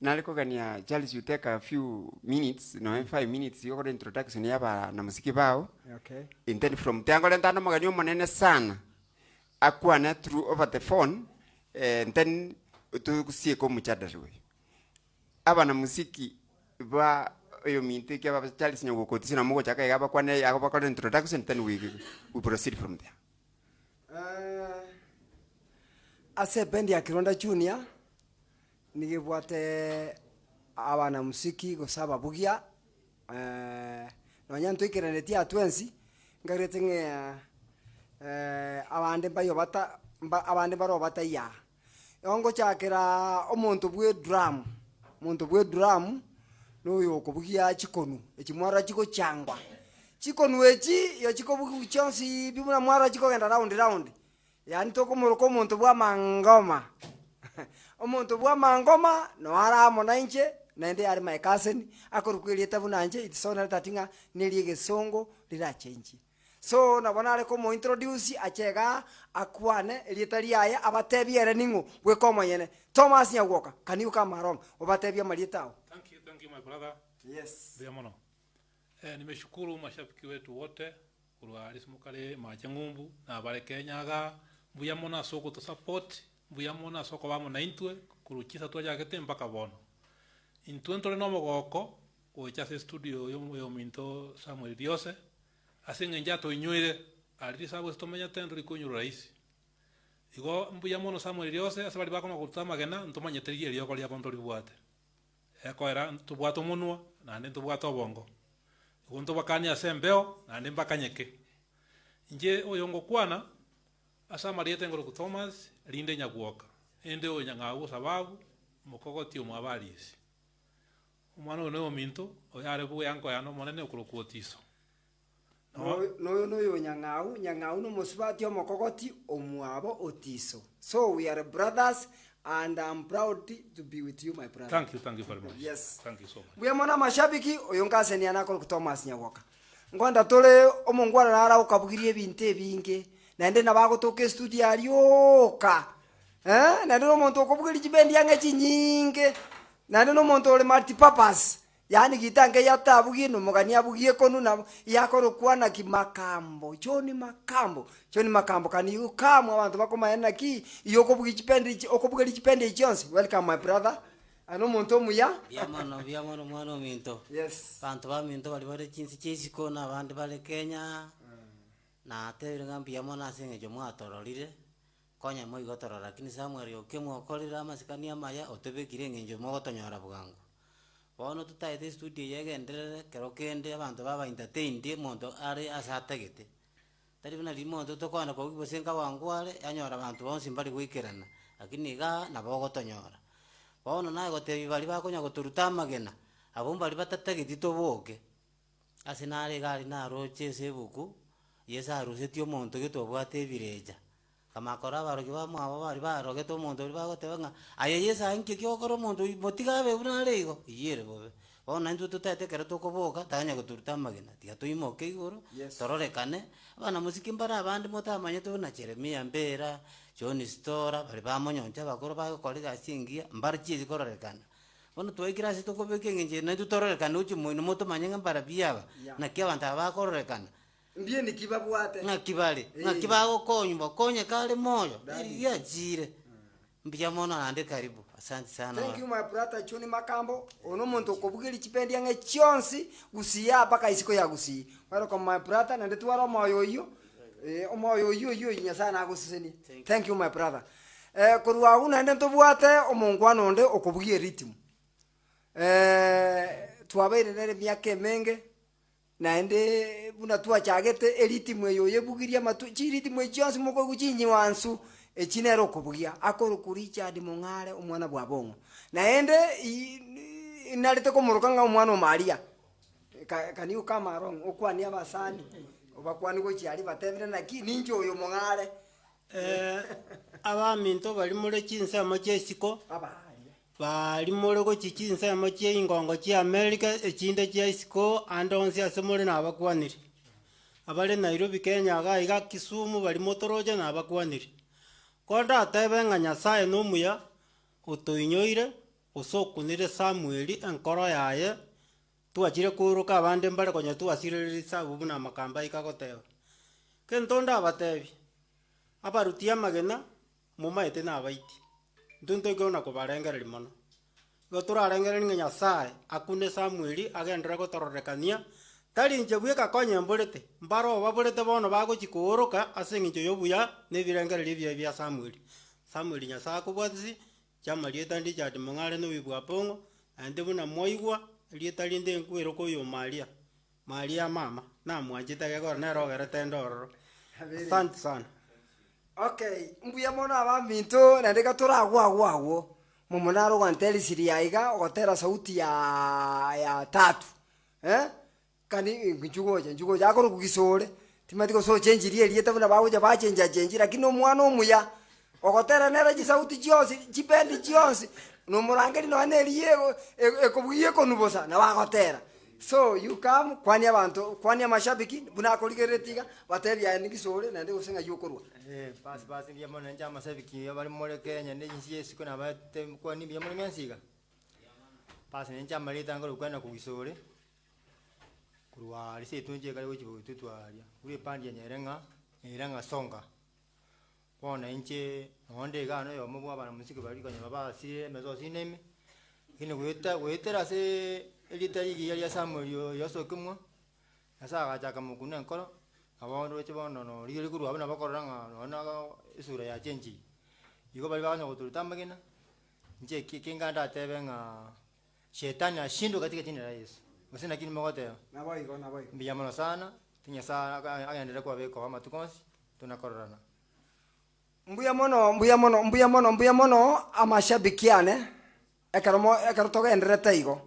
nalikogania Charles, you take a few minutes, no 5 minutes yoko introduction yaba na muziki bao. Okay. And then from tango lentano maganyo manene sana akwana through over the phone, and then tukusie ko mchadari we aba na muziki ba yo minti ke ba Charles nyogo ko tisina mugo chaka yaba kwane yakaba ko introduction, then we proceed from there. Ase bendi ya Kironda Junior nigibwate abana musiki gusaba bugia nonya ntwikiranitie atwensi ngarete nge abande bayo bata abande baro bataya ongo chakira omuntu bwe drum noyo kubugia chikonu echimwara chiko changwa chikonu echi yo chiko bugi chonsi bimuna mwara chiko genda round yani toko muruko omuntu bwa mangoma omuntu bwa mangoma no aramo nainje nende ari my cousin akorukwiriye tabunanje itisona tatinga niliege songo lira change so nabona ari ko mo introduce achega akwane lietari aya abatebiere ningu bwe komo yene Thomas Nyawoka can you come around obatebia malietao. Thank you my brother. Yes. Biamono. Nimeshukuru mashabiki wetu wote kurwali smukale majangumbu na bale Kenyaga mbuyamona soko to support mbuyamona soko bamo na intwe kuruchisa twaja kete mpaka bono intwentole no mogoko ocha studio yo minto Samuel Diose asinga njato inywire ali sabo stomenya tendo likonyo rais igo mbuyamona Samuel Diose asabali bakoma kutama gena ntomanya teriye lyo kolia bondo libwate eko era tubwato munwa na ndi tubwato bongo igo bakani asembeo na ndi bakanyeke nje oyongo kwana asa mariete ngoro ku Thomas linde Nyawoka ende o nyang'abu sababu mukogoti omwabalisi umwana ono minto oyare bu yanko yano monene okurokotiso no yo nyang'au no musibati omokogoti omwabo otiso. So we are brothers and I'm proud to be with you my brother. Thank you very much. Yes, thank you so much. Buya mona mashabiki oyongase ni anako ku Thomas Nyawoka ngonda tole omongwara nara ukabugirie binte binge nende nabagotoke studio arioka nende no muntu okubugiri chibendi yange chinyinge nende no muntu ole multi purpose yani gitange yatabugie no mugani abugie konu na yakorokwana kimakambo choni makambo kani yukamwa abantu bakomayena ki yokobugi chipendi okubugiri chipendi chonse. Welcome my brother ano muntu muya biamono mwana minto. Yes, bantu ba minto bali bare chinsi chesiko na bandi bale Kenya na tebire ngambia mona singe jo mwatororire konya mo igotorora lakini Samuel okemwe okorira amasikania maya otebekire ngenjo mo gotonyora bugango bono tutaite studio yegenderere kero kende abantu baba entertained monto ari asategete tari bina limonto tokwana ko gibosenga wangware anyora abantu bonsi mbali gwikirana lakini ga nabo gotonyora bono naye gotebi bali bakonya goturuta magena abo bali batategete toboke asinare gali na roche sebuku yesa ruseti omonto getobwate ebireja kamakora barogi bamwabo bari barogete omonto bari bagotebanga aye yesa inke kyokora omonto motigabe bunarego iyere bobe bona ntu tutatekera tokoboka tanya goturuta magena tiga tuimoke igoro tororekane abana musiki mbara abandi motamanye tubona Jeremia Mbera John Stora bari bamonyonja bakoro bakorega singia mbara chizi kororekana bono twaikira sitokobeke ngenje na tutororekana uchi moino moto manyenga mbara biaba na kia banta bakororekana mbie nikibabwate ngakibale ngakibago konyumba konye kale moyo ya jire mbia mona ande karibu. Asante sana. Thank you my brother Choni Makambo ono muntu okubugiri chipendi yange chonsi gusiya paka isiko ya gusi. Welcome my brother nande twara moyo iyo omoyo iyo nyasana agusiseni. Thank you my brother. Kurwa una nde tobwate omongwano nde okubugie ritmu twabaire nere myake menge naende buna twachagete eritmu eyo yebugiria matu chiritmu echonsi moko guchinyi wansu echinero kubugia akorukuricha adi mongare omwana bwa bongo naende inalete komurukanga omwana omaria kani ukama wrong okwani abasani obakwani go chiari batebire naki ninjo oyo mongare abaminto bali mure chinsemo chesiko bali mure go chinsemo che ingongo che America echinde che isiko andonsi asemure na abakwaniri abale Nairobi Kenya ga Kisumu bali motoroja na abakwaniri konda tebe nga Nyasaye numuya otoinyoire osokunire Samueli enkoro yaye twachire kuruka abande mbare konya twasirerisa buna amakamba ikagoteba kento ndabatebi abaruti amagena mumaete nabaiti ntunto ikona kubarengereri mono igo turarengereri ng'a Nyasaye akune Samueli agendere gotororekania tari inche bweka konye mborete mbaro baborete bono bagochi kuuruka ase eng'encho ya obuya na ebirengereri ebia bia Samueli Nyasaye akobwatisi chama rieta ndi chati mong'are no bibwa pongo ande buna moigwa rieta rinde nkwero koyo Maria mama na mwanjite gegora na rogerete ndororo. Asante sana. Okay, mbuya mono abaminto na ndeka turagwagwago mumunaro gwanteli siriaiga ogotera sauti ya tatu kani njugoja akoro kugisore timatiko so change rieta buna bagoja ba change lakini omwana omuya ogotera nera ji sauti chionsi chipendi chionsi no murangeri no aneriye ekobuye konubosa na bagotera. So you come kwani abantu kwani amashabiki buna koligeretiga batebya nigisore na ndego senga yokorwa basi bya mona nja amashabiki abali muri Kenya n'insi Yesu kuna bate kwani bya muri Mensiga basi nja malita ngoro kwenda kugisore kurwa lise tunje kale wechibu tutwalia uri pandi nyerenga songa bona inche onde gano yo mubu abana musiki bali kanya babasi mezo sineme kine wetera se elitari ya Samuel yosokumwa asa gachaka mukuna nkoro abondo wechibono no liri kuru abana bakoranga nona isura ya chenji iko bali bana gututambagena nje kinganda tebenga shetani ashindo katika jina la Yesu usina kini mogote nabaiko mbiyamano sana tinya sana agendera kwa beko ama tukonsi tunakorana mbuya mono amashabikiane ekaro togenderete igo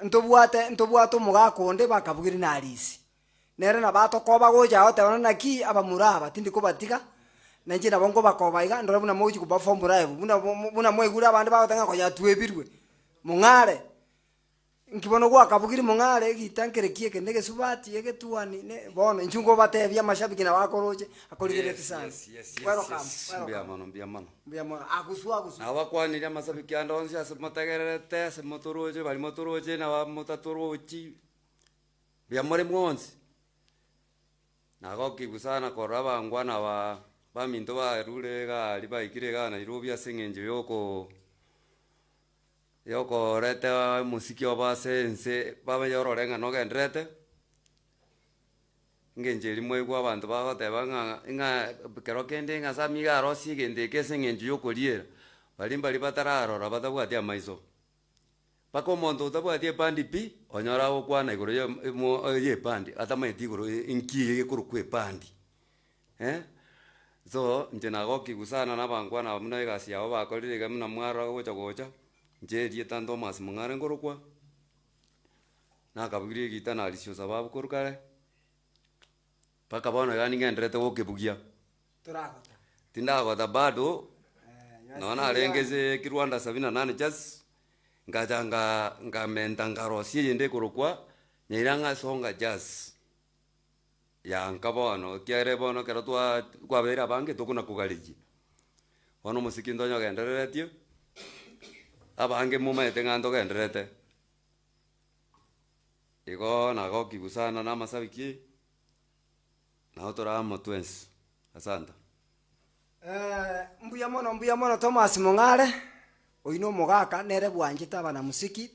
ntobwate omogakonde bakabugiri na arisi nere na batokoba goja otebana naki abamuraba tindi kobatiga nanche nabo ngobakoba iga ndore buna moji kubaform live buna moigura abande bagotenga konya twebirwe mung'are nkibono gwakabugiri mung'are gitankere kieke ndege subati egetuani ne bono nchungo batebya mashabiki na bakoroje akoligereti sana Mbiamano. Agusu Abakwaniria amasabiki andonsi asemotegererete asemotoroje bali motoroje na bamotatorochi biamore mwonsi nagokigusana korra bangwa na baminto barure gali baikire ga Nairobi aseng'enjo yoko rete musiki obasense babayororenga nogendrete ngenjeri mwegwa abantu bagoteba ng'a kero kende ng'a samiga arosi gende keseng'enjo yokoriera bali batararora batabwati amaiso paka omonto otabwati epandi pi onyora gokwana igoro ya epandi atamaeti igoro inki egekoro kwa epandi so nche nagokigusana na bangwana bamuna egasi yao bakorire iga muna mwaro gocha nche rieta Thomas Mung'are ngorokwa nakabugirie egita narisio sababu korukare paka bono iga ning'enderete gokebugia turagota tindagota bado nona arengeze kirwanda 78 just ngamenta ngarosie yende korokwa nyeiranga songa just ya nkabono kiare bono kero kwabera bange tokuna kugariji bono musiki ndonyo gendereretio abange mumaete ng'anto genderete igo nagokigusana na amasabiki nao toramo twensi asante. Mbuya mono Thomas Mung'are oino mogaka nere bwanjete abana musiki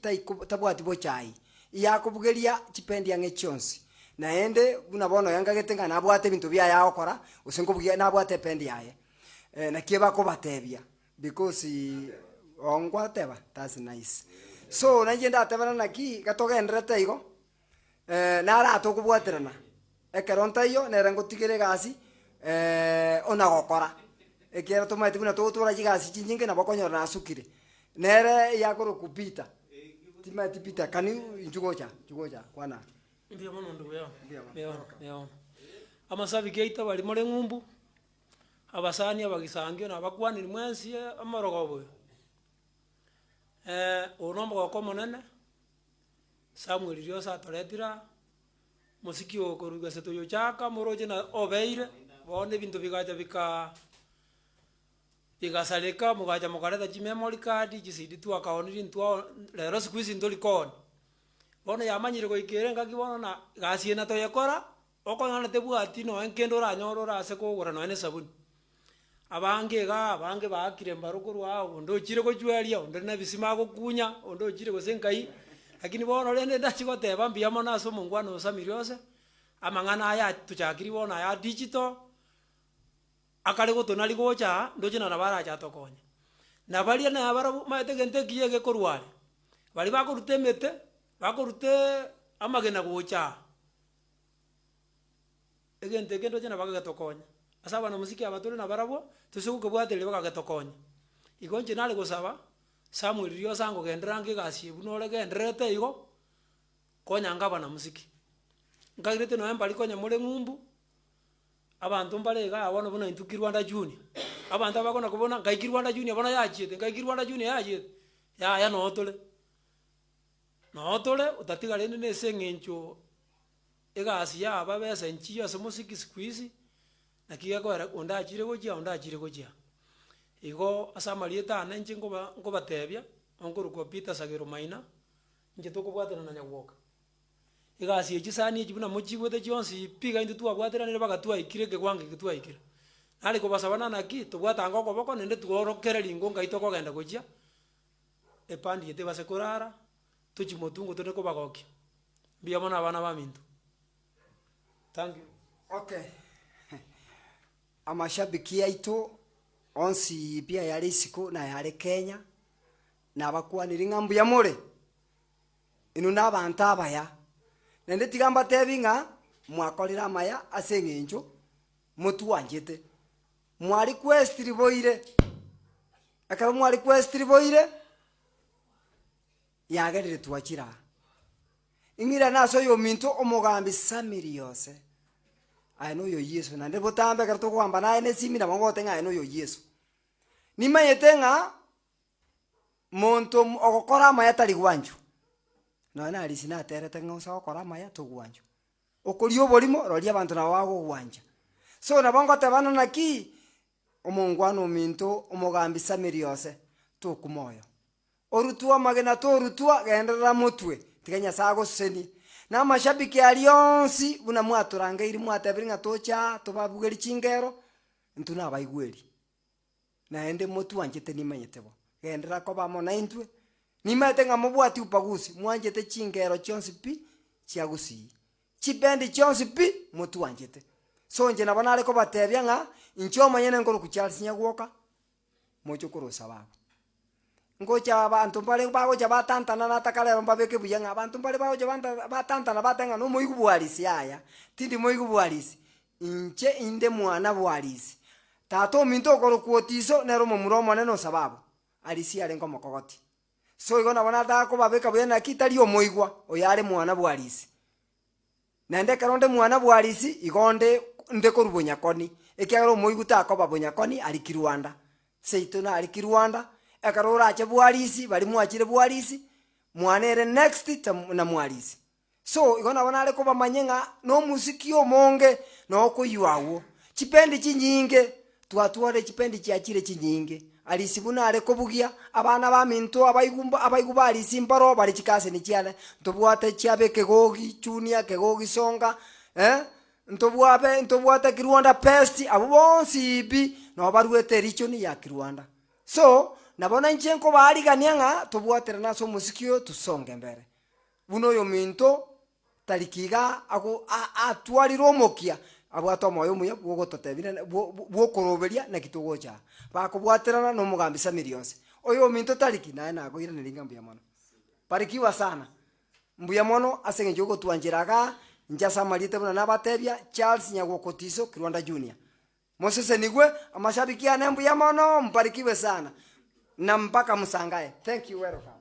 tabwati bochai iyakobugeria chipendi ang'e chionsi naende buna bono yangagete ng'a nabwate bintu bia yaokora usenkobugia nabwate pendi yaye nakie bakobatebia because ongwateba that's nice so nanje ndatebana naki gatogenderete igo nara atokubwaterana ekeronta iyo nere ngotigere gasi onagokora ekera tomaite buna totora jigasi chinyinge na bokonyora nasukire nere yakoro kupita timati pita kani njugocha kwana Ndio mono ndugu yao. Amasabiki aita bali muri ng'umbu abasani abagisangio na bakwaniri mwensi amorogobo onombo goko monene Samuel riosa toretira musiki okoruga seto chaka moroje na obeire bone bintu bigaja igasaleka mugacha mukareta chimemory card chisidi twakaoniri ntwa rero siku ici nturikoni bono yamanyire goikere ngaki bono na gasiena toyekora okonyona tebwati no enkendo ranyorora ase kogora no ene sabuni abange bakire mbarukorwa ondo chire gochweria ondo na bisima gokunya ondo chire gosenkai lakini bono rende ndachigoteba mbiyamo naso mungwano samiriose amang'ana aya tuchakiri bono aya digital akare gotonari gocha ndoche na baracha tokonya na baria na bara maete gente kiye korware bari bakorute mete bakorute amagena gocha egente kendo chena bagatokonya asaba na musiki abatore na barabo tusuku kubwatele bagatokonya igonje nale gosaba Samuel rio sango gendrange gasi bunore gendrete igo konya ngaba na musiki ngagirete no embali konya mure ngumbu abantu mbalega abona bona intuki Rwanda Junior abantu abakona kubona ngaiki Rwanda Junior bona yachiete ngaiki Rwanda Junior yachiete ya no tole utatiga rene ne sengencho egasi ya aba bese nchiyo se musiki squeeze na kiga ko onda achire gochia igo asamalieta na nchi ngo batebia onkuru ko Peter Sagero Maina nje tokobwatana na nyawoka igasi echisani ekibuna mochigwete chionsi piga into twabwateranire bagatwa ikire kegwange kitwa ikire nali ko basabana naki tobwatanga okoboko nende tworokereri ngo ngaito kogenda gochia epandi yete basekorara tuchimotungo tone ko bagoki biyamona abana bamintu. Thank you. Okay. Amashabiki yaitu onsi pia yale isiko na yale Kenya na bakwaniri ngambu ya more inu nabantu abaya nende tigamba tebinga mwakorira maya asengenjo mutu wanjete mwari kwestri boire akaba mwari kwestri boire yagerire twakira ingira naso yo minto omugambi samiri yose aino yo Yesu nande botambe karto kwamba naye nesimira mangote nga aino yo Yesu nimayetenga monto ogokora maya tari gwanju na ali sina terete ngosa okora maya tugwanju okori oborimo rori abantu na wago gwanja so na bongo tabana naki omongwano minto omugambi samiri yose tukumoyo orutua magena to rutua genderera mutwe tiganya sago seni na mashabiki alionsi buna mwaturanga iri mwatebiringa tocha tobabugeri chingero ntuna abaigweri na ende mutu wanjete nimanyetebo gendera ko bamo na intwe nimetenga mubwati upagusi mwanjete chingero chonsi pi chiagusi chibendi chonsi pi mutu wanjete so nje nabana ariko batebya nga inchoma nyene ngoro ku Charles nyagwoka mocho kurusa babo ngocha abantu mbale bago jabatantana natakale mbabeke buyanga abantu mbale bago jabanta batantana batenga no moyigu bwalisi aya tindi moyigu bwalisi inche inde mwana bwalisi tato minto koro kuotiso nero muromo neno sababu alisi ale ngoma kokoti so igona bona dako babeka buyana kitali omoigwa oyale mwana bwalisi nande karonde mwana bwalisi igonde ndeko rubonya koni ekyaro moyigu tako babonya koni ali Rwanda seitona ali Rwanda akarora ache bwalisi bali mwachire bwalisi mwanere next na mwalisi so igona bona ale ko bamanyenga no musiki omonge no kuywawo chipendi chinyinge twatware chipendi chiachire chinyinge alisi buna ale ko bugia abana ba minto abaigubali simparo bali chikase ni chiale ntobwate chiabe kegogi junior kegogi songa ntobwate Rwanda pest abo bonsi bi no barwete region ya Rwanda so nabona nchenko baliganyanga tobwatera naso musikio tusonge mbere buno yo minto talikiga ago atwaliro mokia abwato moyo muya bwogototebire bwokoroberia na kitogocha bakobwaterana no mugambi samiriose oyo minto taliki naye nagoira nilinga mbuya mono parikiwa sana mbuya mono asenge jogo twanjiraga njasa malite buna nabatebya Charles Nyagokotiso Rwanda Junior Moses nigwe amashabiki ane mbuya mono mparikiwe sana na mpaka musangae. Thank you, welcome.